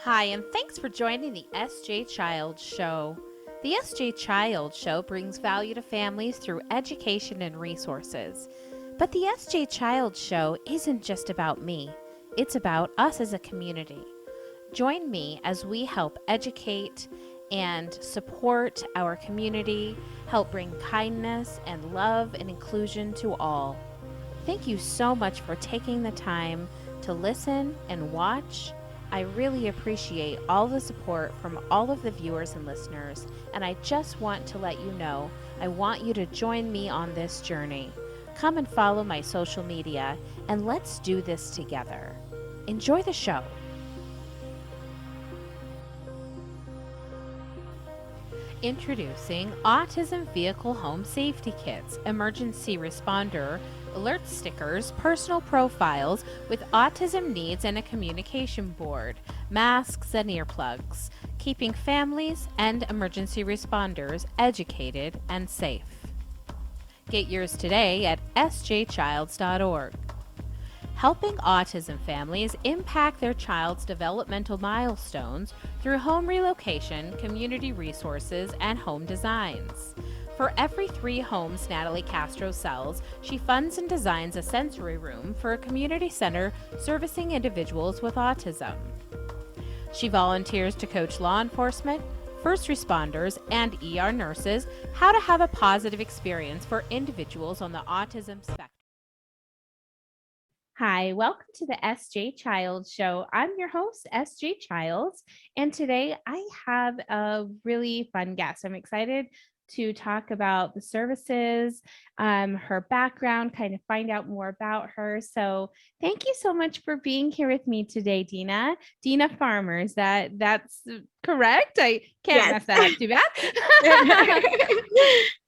Hi, and thanks for joining the SJ Child Show. The SJ Child Show brings value to families through education and resources. But the SJ Child Show isn't just about me, it's about us as a community. Join me as we help educate and support our community, help bring kindness and love and inclusion to all. Thank you so much for taking the time to listen and watch. I really appreciate all the support from all of the viewers and listeners, and I just want to let you know I want you to join me on this journey. Come and follow my social media, and let's do this together. Enjoy the show. Introducing Autism Vehicle Home Safety Kits, Emergency Responder, alert stickers, personal profiles with autism needs and a communication board, masks and earplugs, keeping families and emergency responders educated and safe. Get yours today at sjchilds.org. Helping autism families impact their child's developmental milestones through home relocation, community resources, and home designs. For every 3 homes Natalie Castro sells, she funds and designs a sensory room for a community center servicing individuals with autism. She volunteers to coach law enforcement, first responders, and ER nurses how to have a positive experience for individuals on the autism spectrum. Hi, welcome to the SJ Childs Show. I'm your host, SJ Childs, and today I have a really fun guest. I'm excited to talk about the services, her background, kind of find out more about her. So thank you so much for being here with me today, Dina. Dina Farmer, that's correct? I can't mess that up too bad.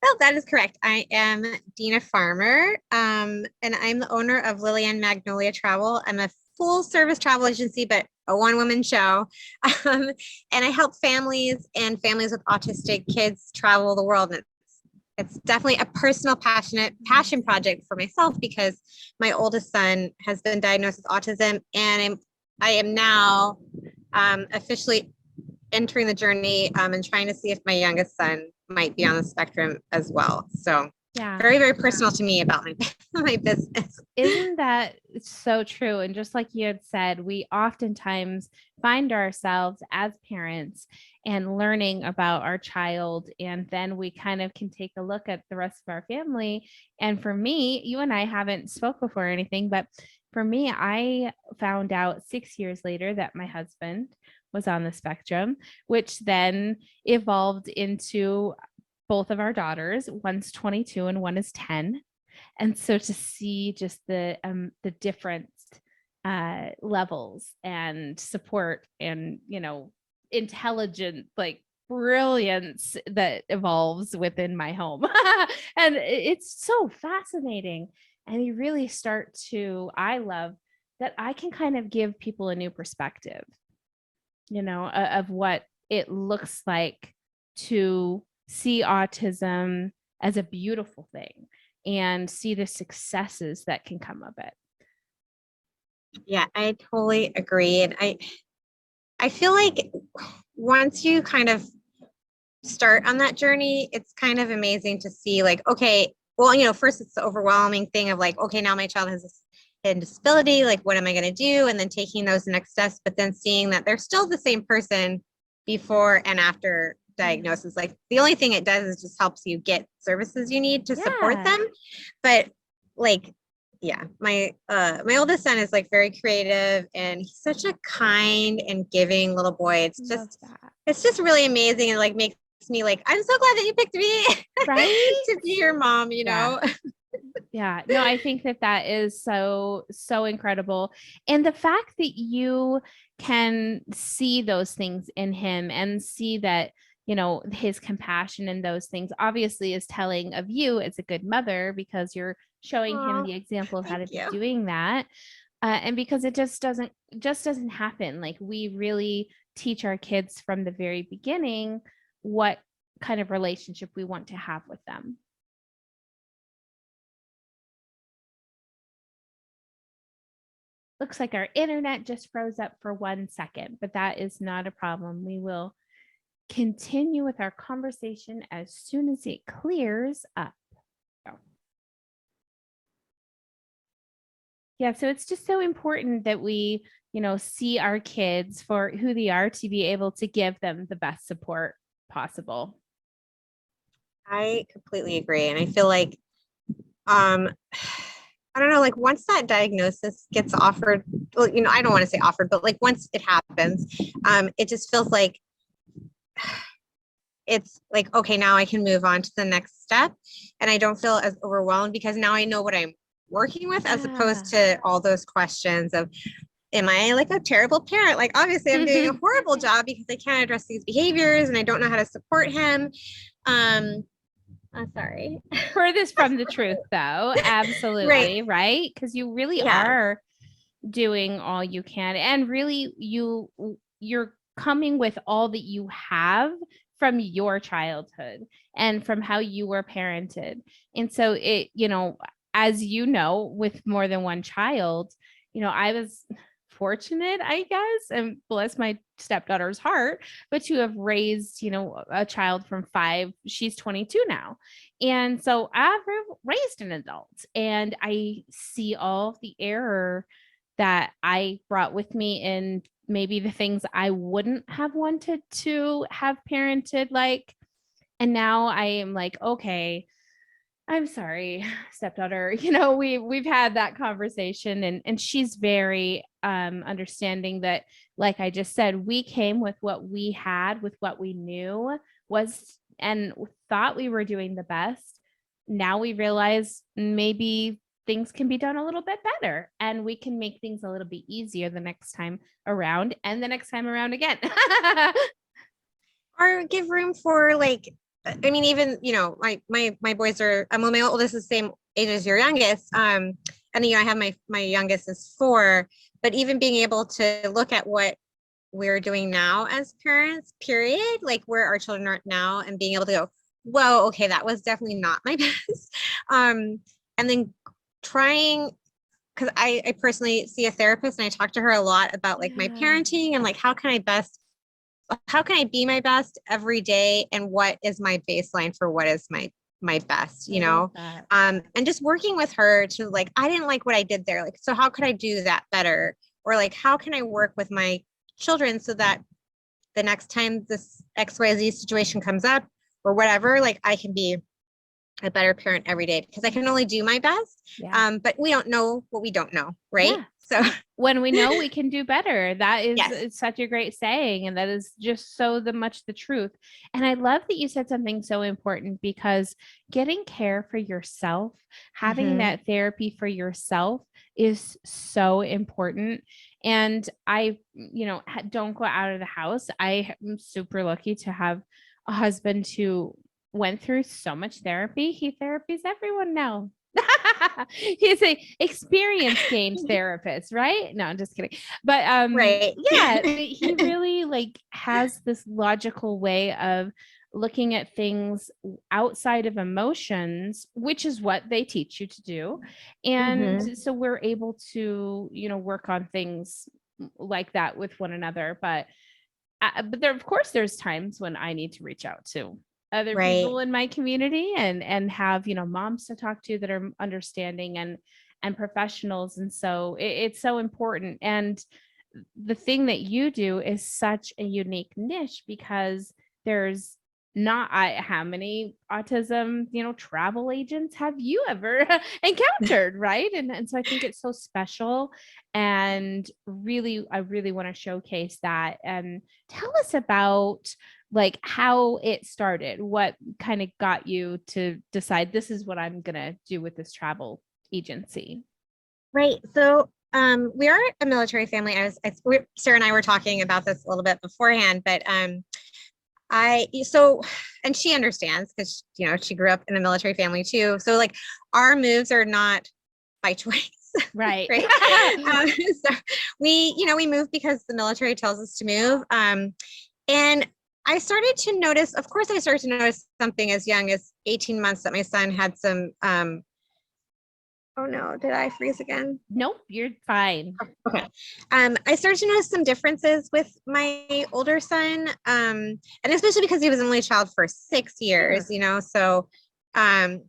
Well, that is correct. I am Dina Farmer, and I'm the owner of Magnolia Travel. I'm a full service travel agency, but a one-woman show. And I help families and families with autistic kids travel the world. And it's definitely a personal passion project for myself because my oldest son has been diagnosed with autism, and I am now officially entering the journey and trying to see if my youngest son might be on the spectrum as well. So Yeah. very, very personal to me about my business. Isn't that so true? And just like you had said, we oftentimes find ourselves as parents and learning about our child, and then we kind of can take a look at the rest of our family. And for me, you and I haven't spoke before or anything, but for me, I found out 6 years later that my husband was on the spectrum, which then evolved into both of our daughters. One's 22 and one is 10. And so to see just the different levels and support and, intelligent, like brilliance that evolves within my home. And it's so fascinating. And you really I love that I can kind of give people a new perspective, of what it looks like to see autism as a beautiful thing and see the successes that can come of it. Yeah, I totally agree. And I feel like once you kind of start on that journey, it's kind of amazing to see like, okay, well, first it's the overwhelming thing of like, okay, now my child has this hidden disability, like what am I going to do? And then taking those next steps, but then seeing that they're still the same person before and after diagnosis. Like the only thing it does is just helps you get services you need to support them. But like, yeah, my oldest son is like very creative and he's such a kind and giving little boy. It's just really amazing and like makes me like, I'm so glad that you picked me right to be your mom, Yeah, no, I think that is so incredible. And the fact that you can see those things in him and see that, his compassion and those things obviously is telling of you as a good mother, because you're showing him the example of how to be doing that. And because it just doesn't happen. Like we really teach our kids from the very beginning what kind of relationship we want to have with them. Looks like our internet just froze up for 1 second, but that is not a problem. We will continue with our conversation as soon as it clears up. Yeah, so it's just so important that we, see our kids for who they are to be able to give them the best support possible. I completely agree. And I feel like, I don't know, like once that diagnosis gets offered, well, I don't want to say offered, but like once it happens, it just feels like it's like, okay, now I can move on to the next step. And I don't feel as overwhelmed because now I know what I'm working with, as opposed to all those questions of, am I like a terrible parent? Like, obviously, I'm doing a horrible job because I can't address these behaviors and I don't know how to support him. I'm sorry. Furthest from the truth, though. Absolutely. Right. Because you really Yeah. are doing all you can. And really, you're coming with all that you have from your childhood and from how you were parented. And so as with more than one child, I was fortunate, I guess, and bless my stepdaughter's heart, but to have raised, a child from 5, she's 22 now. And so I've raised an adult, and I see all of the error that I brought with me in maybe the things I wouldn't have wanted to have parented like. And now I am like, okay, I'm sorry, stepdaughter. We've had that conversation, and she's very understanding that, like I just said, we came with what we had, with what we knew was, and thought we were doing the best. Now we realize maybe things can be done a little bit better, and we can make things a little bit easier the next time around, and the next time around again. Or give room for like, I mean, even, my boys are, well, my oldest is the same age as your youngest. And I have my youngest is 4, but even being able to look at what we're doing now as parents, period, like where our children are now, and being able to go, whoa, okay, that was definitely not my best. And then trying, because I personally see a therapist and I talk to her a lot about like my Yeah. parenting and like how can I be my best every day, and what is my baseline for what is my best, I love that. and just working with her to like, I didn't like what I did there, like, so how could I do that better, or like how can I work with my children so that the next time this XYZ situation comes up or whatever, like I can be a better parent every day, because I can only do my best. Yeah. But we don't know what we don't know, right? Yeah. So When we know we can do better, that is yes. it's such a great saying, and that is just so much the truth. And I love that you said something so important, because getting care for yourself, having Mm-hmm. that therapy for yourself is so important. And I, don't go out of the house. I am super lucky to have a husband who went through so much therapy. He therapies everyone now. He's a experienced gained therapist, right? No, I'm just kidding. But Right. yeah, he really like has this logical way of looking at things outside of emotions, which is what they teach you to do. And Mm-hmm. so we're able to, work on things like that with one another. But there, of course, there's times when I need to reach out to other Right. people in my community, and have moms to talk to that are understanding and professionals. And so it's so important. And the thing that you do is such a unique niche, because there's not how many autism travel agents have you ever encountered, right? And so I think it's so special, and really I really want to showcase that. And tell us about like how it started, what kind of got you to decide this is what I'm gonna do with this travel agency. Right. So we are a military family. Sarah and I were talking about this a little bit beforehand, but and she understands because she grew up in a military family too. So like our moves are not by choice. Right. Right. So we move because the military tells us to move. And I started to notice, of course, I started to notice something as young as 18 months that my son had some Oh no, did I freeze again? Nope, you're fine. Okay. I started to notice some differences with my older son. And especially because he was an only child for 6 years, Sure. so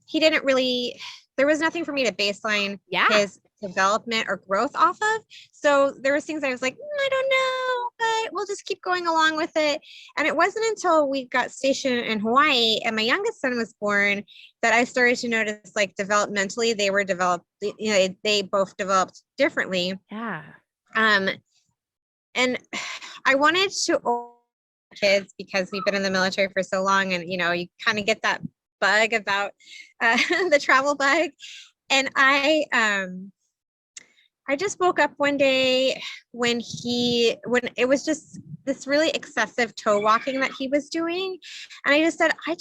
he didn't really, there was nothing for me to baseline Yeah. his development or growth off of. So there was things I was like, I don't know, but we'll just keep going along with it. And it wasn't until we got stationed in Hawaii and my youngest son was born that I started to notice like developmentally they were developed, they both developed differently. Yeah. Um, and I wanted to own kids because we've been in the military for so long and you kind of get that bug about the travel bug. And I just woke up one day when it was just this really excessive toe walking that he was doing. And I just said, I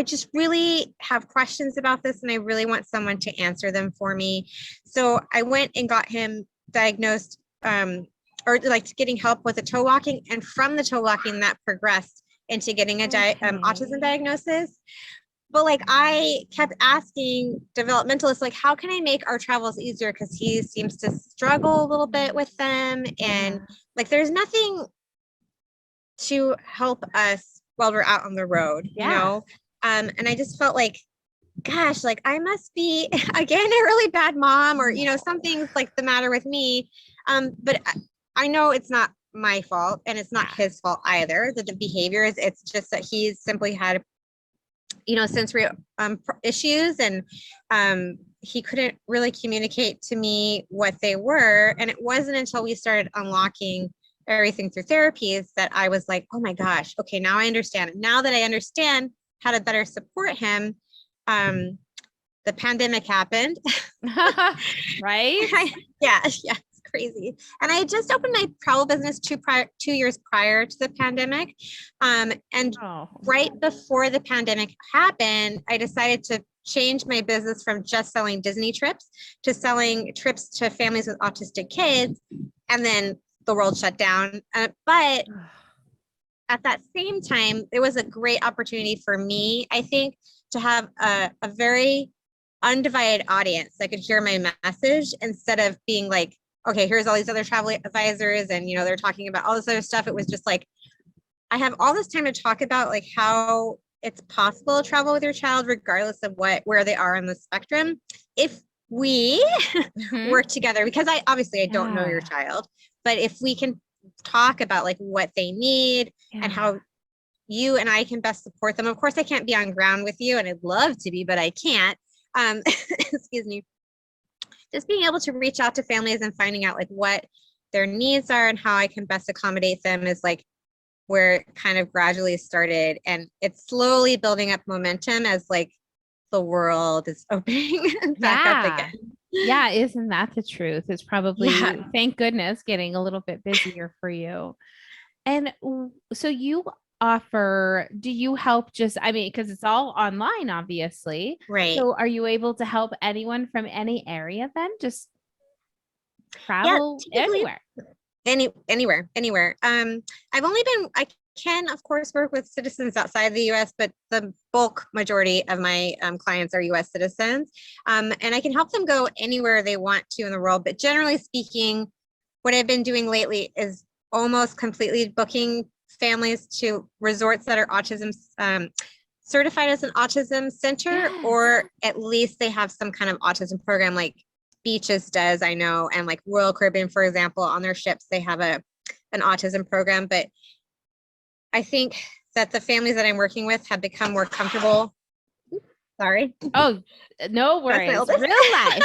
just really have questions about this and I really want someone to answer them for me. So I went and got him diagnosed, or like getting help with the toe walking. And from the toe walking that progressed into getting a autism Okay. diagnosis. But like I kept asking developmentalists, like, how can I make our travels easier? Because he seems to struggle a little bit with them. Yeah. And like there's nothing to help us while we're out on the road, Yeah. And I just felt like, gosh, like I must be again a really bad mom, or No. something's like the matter with me. But I know it's not my fault and it's not Yeah. his fault either. The behaviors, it's just that he's simply had sensory issues, and he couldn't really communicate to me what they were. And it wasn't until we started unlocking everything through therapies that I was like, oh my gosh, okay, now I understand. Now that I understand how to better support him, the pandemic happened. Right? Yeah, it's crazy. And I just opened my travel business 2 years prior to the pandemic. And Oh. right before the pandemic happened, I decided to change my business from just selling Disney trips to selling trips to families with autistic kids. And then the world shut down. But at that same time, it was a great opportunity for me, I think, to have a very undivided audience that could hear my message instead of being like, okay, here's all these other travel advisors and they're talking about all this other stuff. It was just like, I have all this time to talk about like how it's possible to travel with your child regardless of where they are on the spectrum if we Mhm. work together, because I don't know your Yeah. child, but if we can talk about like what they need and Yeah. how you and I can best support them. Of course, I can't be on ground with you, and I'd love to be, but I can't. Excuse me. Just being able to reach out to families and finding out like what their needs are and how I can best accommodate them is like where it kind of gradually started, and it's slowly building up momentum as like the world is opening back up Yeah. again. Yeah. Isn't that the truth? It's Yeah, probably, thank goodness, getting a little bit busier for you. And so you offer, do you help just, I mean, because it's all online, obviously. right. So are you able to help anyone from any area then? Just Yeah, travel typically anywhere. anywhere. I can of course work with citizens outside the US, but the bulk majority of my clients are US citizens. And I can help them go anywhere they want to in the world, but generally speaking, what I've been doing lately is almost completely booking families to resorts that are autism certified as an autism center, Yes. or at least they have some kind of autism program, like Beaches does, I know, and like Royal Caribbean, for example, on their ships they have an autism program. But I think that the families that I'm working with have become more comfortable. Sorry, Oh, no that's my worries. oldest. Real life.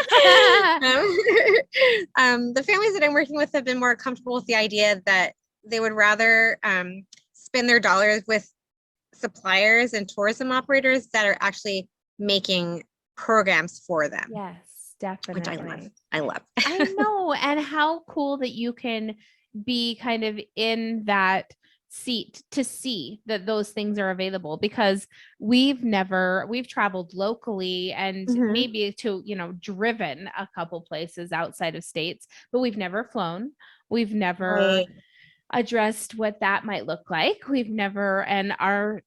um, the families that I'm working with have been more comfortable with the idea that they would rather spend their dollars with suppliers and tourism operators that are actually making programs for them, Yes, which I love. definitely. I love. I know. And how cool that you can be kind of in that seat to see that those things are available, because we've traveled locally and Mhm. maybe to, driven a couple places outside of states, but we've never flown. We've never Right. addressed what that might look like. We've never, and our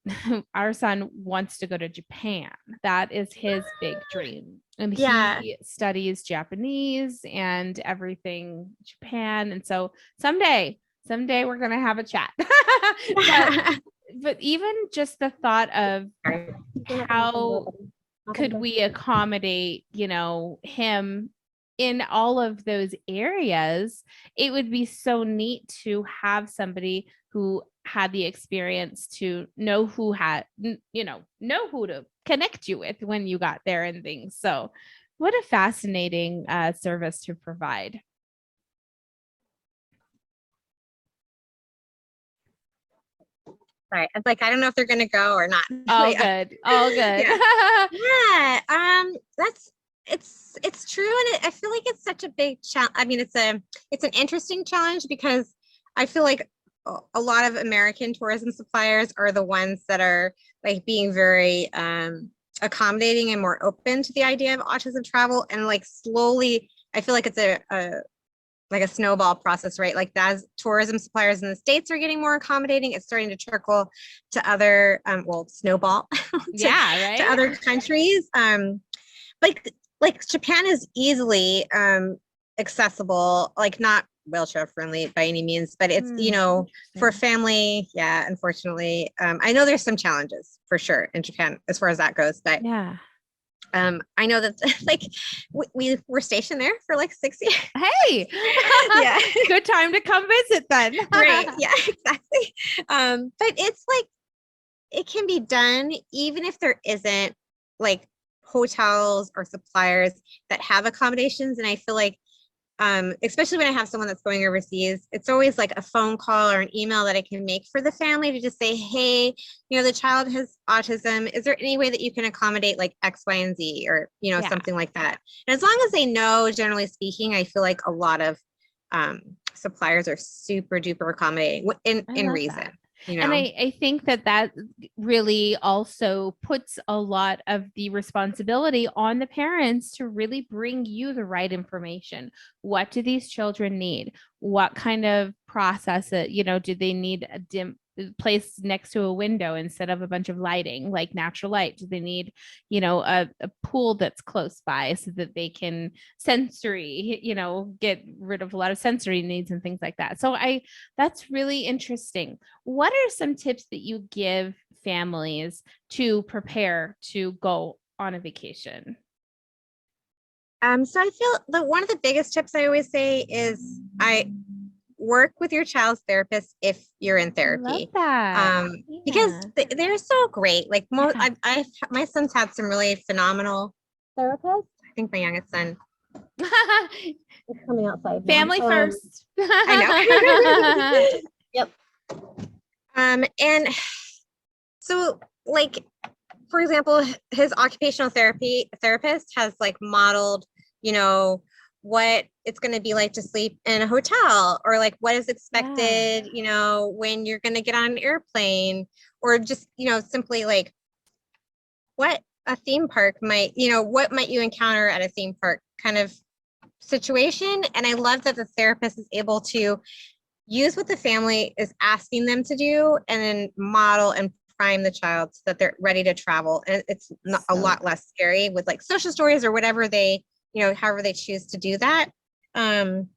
our son wants to go to Japan. That is his big dream. And Yeah. he studies Japanese and everything Japan. And so someday we're gonna have a chat. but even just the thought of how could we accommodate, him in all of those areas, it would be so neat to have somebody who had the experience to know who had, know who to connect you with when you got there and things. So what a fascinating service to provide. Right. It's like, I don't know if they're going to go or not. All Yeah. good. All good. Yeah. Yeah. It's true. And I feel like it's such a big challenge. I mean, it's an interesting challenge because I feel like a lot of American tourism suppliers are the ones that are like being very, accommodating and more open to the idea of autism travel. And like slowly, I feel like it's like a snowball process, right? Like as tourism suppliers in the States are getting more accommodating, it's starting to trickle to other, snowball to, Yeah, to right. other countries. Like Japan is easily accessible, like not wheelchair friendly by any means, but it's, for family. Yeah, unfortunately, I know there's some challenges for sure in Japan as far as that goes, but Yeah. I know that like we were stationed there for like 6 years. Hey, Yeah. good time to come visit then. Right. Yeah, exactly. But it's like it can be done even if there isn't like hotels or suppliers that have accommodations. And I feel like especially when I have someone that's going overseas, it's always like a phone call or an email that I can make for the family to just say, hey, the child has autism. Is there any way that you can accommodate like X, Y, and Z, or, Yeah. something like that? And as long as they know, generally speaking, I feel like a lot of suppliers are super duper accommodating in reason. That. And I think that really also puts a lot of the responsibility on the parents to really bring you the right information. What do these children need? What kind of process do they need a dim place next to a window instead of a bunch of lighting, like natural light? Do they need, a pool that's close by so that they can sensory, get rid of a lot of sensory needs and things like that? So that's really interesting. What are some tips that you give families to prepare to go on a vacation? So I feel that one of the biggest tips I always say is I work with your child's therapist if you're in therapy. Love that. Because they're so great. Like my son's had some really phenomenal therapists. I think my youngest son is coming outside now. Family first. I know. Yep. And so like, for example, his occupational therapist has like modeled, what it's going to be like to sleep in a hotel, or like what is expected, when you're going to get on an airplane, or just, simply like what a theme park might, what might you encounter at a theme park kind of situation. And I love that the therapist is able to use what the family is asking them to do and then model and prime the child so that they're ready to travel. And it's not a lot less scary with like social stories or whatever they, however they choose to do that. And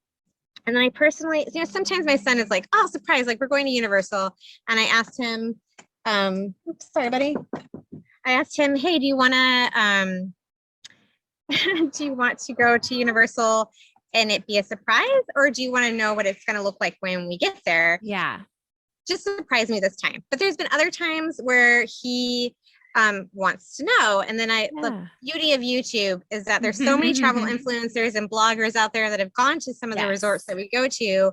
then I personally, sometimes my son is like, oh, surprise, like we're going to Universal. And I asked him, oops, sorry, buddy. I asked him, hey, do you want to go to Universal and it be a surprise, or do you want to know what it's going to look like when we get there? Yeah. Just surprise me this time. But there's been other times where he wants to know. And then the beauty of YouTube is that there's so many travel influencers and bloggers out there that have gone to some of the resorts that we go to.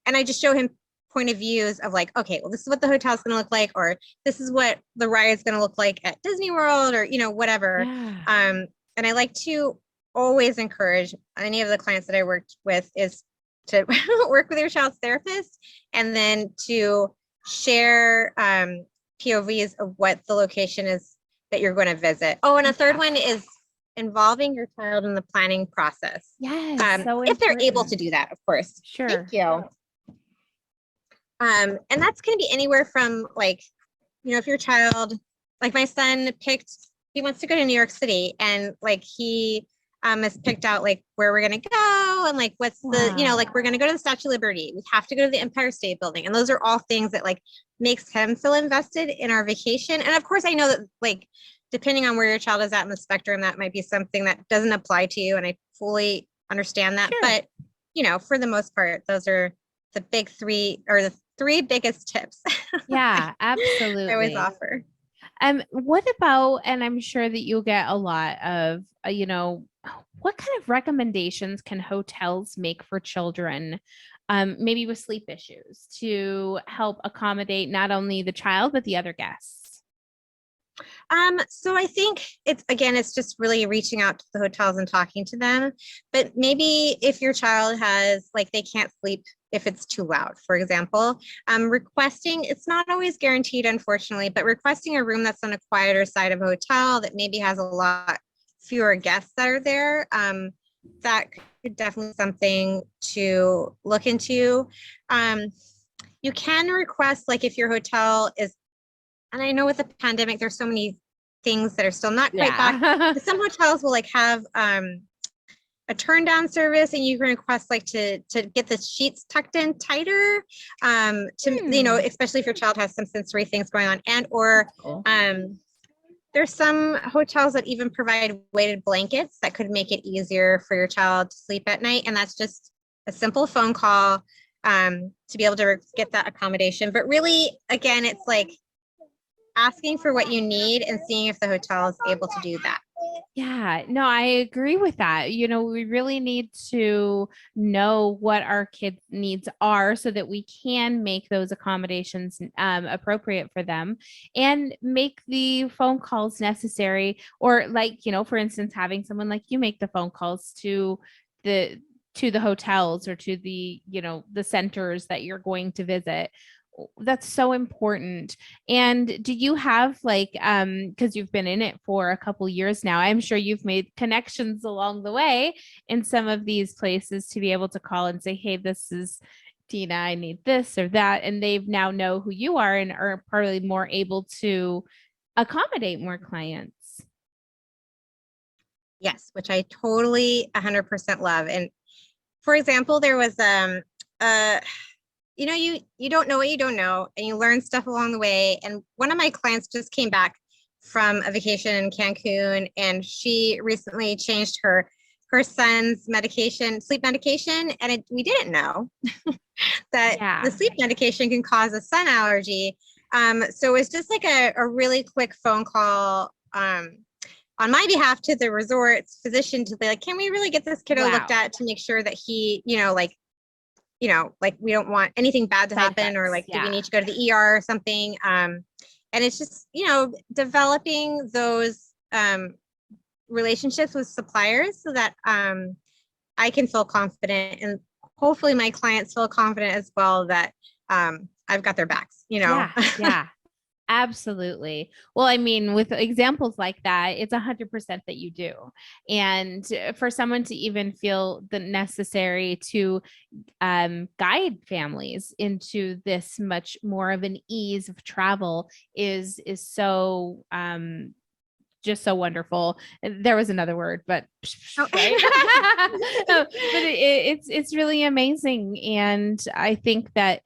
And I just show him point of views of like, okay, well, this is what the hotel is going to look like, or this is what the ride is going to look like at Disney World, or, whatever. And I like to always encourage any of the clients that I worked with is to work with your child's therapist, and then to share POVs of what the location is that you're going to visit. Oh, and a third one is involving your child in the planning process. Yes. If they're able to do that, of course. Sure. Thank you. And that's going to be anywhere from like, if your child, like my son he wants to go to New York City, and like he has picked out like where we're going to go, and like what's the, like we're going to go to the Statue of Liberty. We have to go to the Empire State Building. And those are all things that like makes him feel invested in our vacation. And of course, I know that like, depending on where your child is at in the spectrum, that might be something that doesn't apply to you. And I fully understand that. Sure. But, for the most part, those are the big three, or the three biggest tips. Yeah, absolutely. I always offer. What about, and I'm sure that you'll get a lot of, what kind of recommendations can hotels make for children, maybe with sleep issues, to help accommodate not only the child, but the other guests? So I think it's just really reaching out to the hotels and talking to them. But maybe if your child has, like, they can't sleep if it's too loud, for example, requesting, it's not always guaranteed, unfortunately, but requesting a room that's on a quieter side of a hotel that maybe has a lot fewer guests that are there, that could definitely be something to look into. You can request, like, if your hotel is, and I know with the pandemic, there's so many things that are still not quite back. But some hotels will like have a turn down service, and you can request like to get the sheets tucked in tighter, especially if your child has some sensory things going on, and or there's some hotels that even provide weighted blankets that could make it easier for your child to sleep at night. And that's just a simple phone call to be able to get that accommodation. But really, again, it's like asking for what you need and seeing if the hotel is able to do that. Yeah, no, I agree with that. We really need to know what our kids' needs are so that we can make those accommodations appropriate for them, and make the phone calls necessary. Or like, for instance, having someone like you make the phone calls to the hotels, or to the centers that you're going to visit. That's so important. And do you have like, because you've been in it for a couple years now, I'm sure you've made connections along the way in some of these places to be able to call and say, hey, this is Dina, I need this or that. And they've now know who you are and are probably more able to accommodate more clients. Yes, which I totally 100% love. And for example, there was you don't know what you don't know, and you learn stuff along the way. And one of my clients just came back from a vacation in Cancun, and she recently changed her son's sleep medication, and we didn't know that the sleep medication can cause a sun allergy. So it's just like a really quick phone call on my behalf to the resort's physician to be like, can we really get this kiddo looked at to make sure that he, like we don't want anything bad to happen, or like, do we need to go to the ER or something? And it's just, developing those relationships with suppliers so that I can feel confident, and hopefully my clients feel confident as well that I've got their backs, Yeah. Absolutely. Well, I mean, with examples like that, it's 100% that you do. And for someone to even feel the necessary to guide families into this much more of an ease of travel is so just so wonderful. There was another word, but right? But it's really amazing. And I think that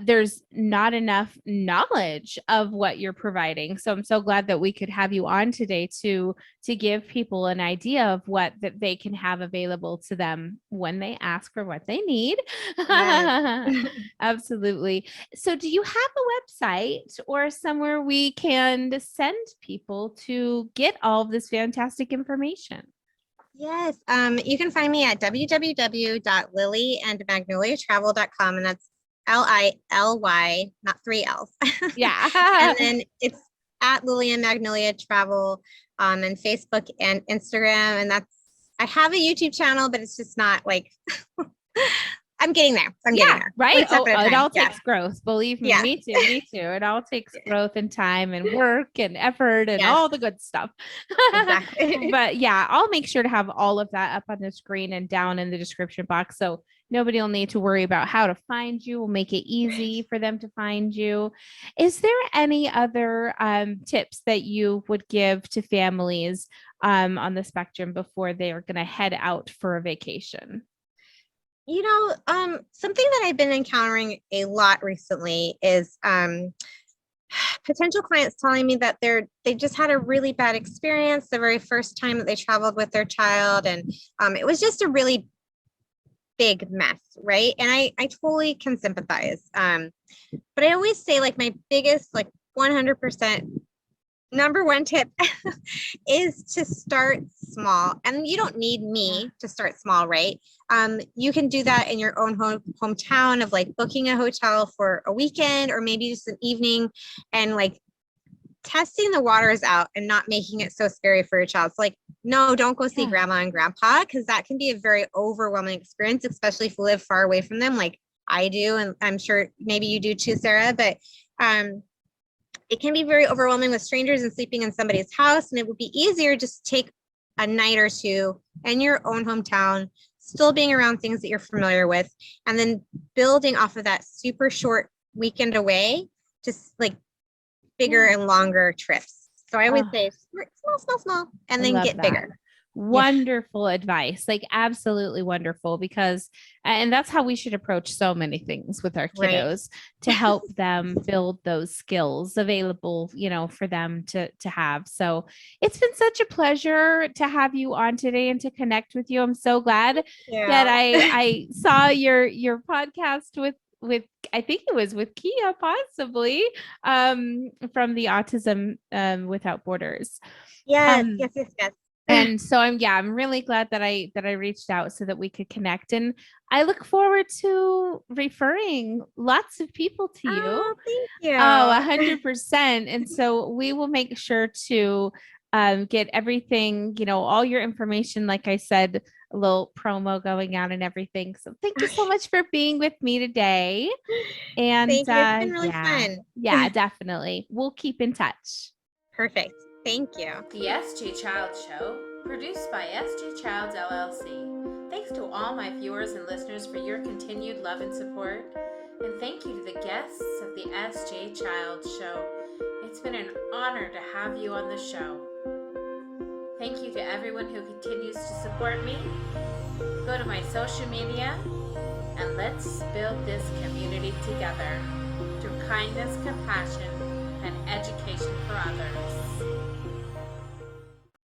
there's not enough knowledge of what you're providing. So I'm so glad that we could have you on today to give people an idea of what that they can have available to them when they ask for what they need. Yes. Absolutely. So do you have a website or somewhere we can send people to get all of this fantastic information? Yes. You can find me at www.lilyandmagnoliatravel.com, and that's Lily, not 3 L's. Yeah. And then it's at Lily and Magnolia Travel on Facebook and Instagram. And I have a YouTube channel, but it's just not like, I'm getting there. Getting there. Right. It all takes growth. Believe me, me too. Me too. It all takes growth and time and work and effort and all the good stuff. Exactly. But yeah, I'll make sure to have all of that up on the screen and down in the description box. So Nobody will need to worry about how to find you. We'll make it easy for them to find you. Is there any other tips that you would give to families on the spectrum before they are going to head out for a vacation? Something that I've been encountering a lot recently is potential clients telling me that they just had a really bad experience the very first time that they traveled with their child, and it was just a really big mess, right? And I totally can sympathize. But I always say, like, my biggest, like, 100% number one tip is to start small. And you don't need me to start small, right? You can do that in your own hometown of, like, booking a hotel for a weekend or maybe just an evening, and, like, testing the waters out and not making it so scary for your child. It's like, no, don't go see grandma and grandpa, because that can be a very overwhelming experience, especially if you live far away from them, like I do. And I'm sure maybe you do too, Sarah, but it can be very overwhelming with strangers and sleeping in somebody's house. And it would be easier just to take a night or two in your own hometown, still being around things that you're familiar with, and then building off of that super short weekend away, just like bigger and longer trips. So I always say small, and then get bigger. Wonderful advice, like absolutely wonderful, because and that's how we should approach so many things with our kiddos, to help them build those skills available, for them to have. So it's been such a pleasure to have you on today and to connect with you. I'm so glad that I saw your podcast with I think it was with Kia, possibly, from the Autism Without Borders. Yes. And so I'm really glad that I reached out so that we could connect. And I look forward to referring lots of people to you. Oh, thank you. 100%. And so we will make sure to get everything, all your information, like I said, a little promo going out and everything. So thank you so much for being with me today. And thank you. It's been really fun. Yeah, definitely. We'll keep in touch. Perfect. Thank you. The SG Child Show, produced by SG Childs LLC. Thanks to all my viewers and listeners for your continued love and support. And thank you to the guests of the SG Child Show. It's been an honor to have you on the show. Thank you to everyone who continues to support me. Go to my social media and let's build this community together through kindness, compassion, and education for others.